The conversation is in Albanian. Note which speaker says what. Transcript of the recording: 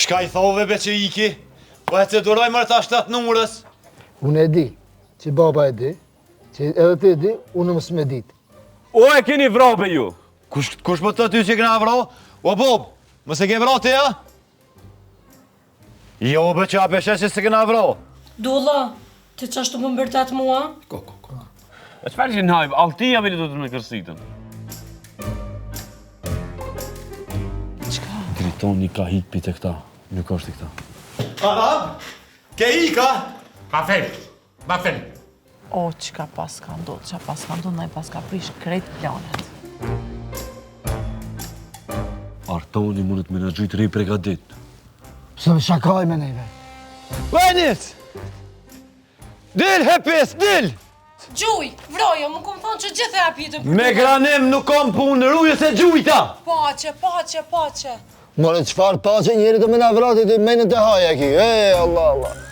Speaker 1: Shka I thove be që iki? Po e që duroj mërë ta 7 numërës.
Speaker 2: Unë e di, që baba e di, që edhe ti e di, unë mësë me dit.
Speaker 3: O e keni vrabe ju?
Speaker 1: Kush më të ty që këna vro? O Bob, mëse ke vro të ja? Jo, be që apeshe që se këna vro.
Speaker 4: Dulla, ti qashtu më mbërtat mua?
Speaker 3: E qëfar që nëjbë, altia me do të me kërsitën. Gritoni ka hikpi të këta, nuk është i këta.
Speaker 1: Arab, ke hika?
Speaker 5: Ma fel.
Speaker 6: O, qka pas ka ndodhë, na I pas ka prish krejt planet.
Speaker 3: Artoni mundet me në gjujtë rej pregadit.
Speaker 2: Së më shakaj me neve.
Speaker 1: Venit! Dil, hepes, dil!
Speaker 4: Gjuj, vrojo, më kom thonë që gjithë e apitën për
Speaker 1: Me granem nuk kom punë, rujës e gjujta!
Speaker 4: Pace.
Speaker 2: More qëfar pache njeri të me navrati të menën të haja ki. Allah.